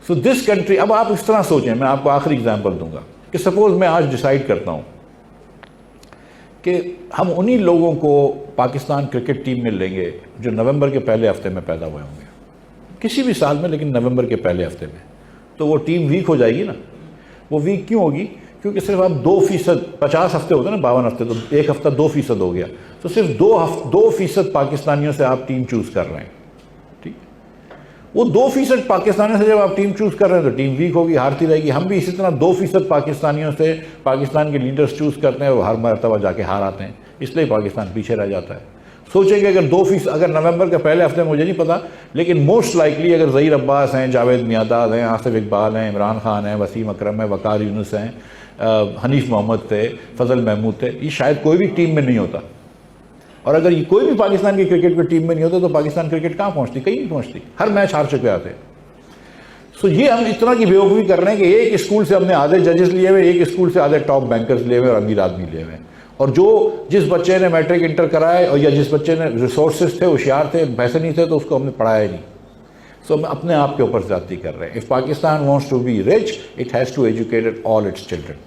So this country, अब आप इस तरह सोचें, मैं आपको आखिरी एग्जांपल दूंगा कि सपोज मैं आज डिसाइड करता हूं कि हम उन्हीं लोगों को पाकिस्तान क्रिकेट टीम में लेंगे जो नवंबर के पहले हफ्ते में पैदा हुए होंगे, किसी भी साल में, लेकिन नवंबर के पहले हफ्ते में, तो वो टीम वीक हो जाएगी ना। वो वीक क्यों होगी? क्योंकि सिर्फ आप 2%, 50 हफ्ते होते हैं ना, 52 हफ्ते, तो एक हफ्ता 2% हो गया, तो सिर्फ 2% पाकिस्तानियों से आप टीम चूज कर रहे हैं। ठीक, वो 2% पाकिस्तानियों से जब आप टीम चूज कर रहे हैं तो टीम वीक होगी, हारती रहेगी। हम भी इसी तरह 2% पाकिस्तानियों से पाकिस्तान के लीडर्स चूज करते हैं, वो हर मरतबा जाके हार आते हैं, इसलिए पाकिस्तान पीछे रह जाता है। सोचेंगे अगर 2%, अगर नवंबर के पहले हफ्ते में, मुझे नहीं पता, लेकिन मोस्ट लाइकली अगर ज़हीर अब्बास हैं, जावेद मियादाद हैं, आसिफ इकबाल हैं, इमरान खान हैं, वसीम अकरम हैं, वकार यूनुस हैं, हनीफ मोहम्मद थे, फजल महमूद थे, ये शायद कोई भी टीम में नहीं होता। और अगर ये कोई भी पाकिस्तान की क्रिकेट की टीम में नहीं होता तो पाकिस्तान क्रिकेट कहाँ पहुँचती? कहीं नहीं पहुँचती, हर मैच हार चुके आते। सो ये हम इस तरह की बेवकूफ़ी कर रहे हैं कि एक स्कूल से हमने आधे जजेस लिए हुए, एक स्कूल से आधे टॉप बैंकर्स लिए हुए और अमीर आदमी लिए हुए, और जिस बच्चे ने मैट्रिक इंटर कराए और या जिस बच्चे ने रिसोर्सेज थे, होशियार थे, पैसे नहीं थे, तो उसको हमने पढ़ाया ही नहीं। सो हम अपने आप के ऊपर ज्यादती कर रहे हैं। If Pakistan wants to be rich, it has to educate all its children.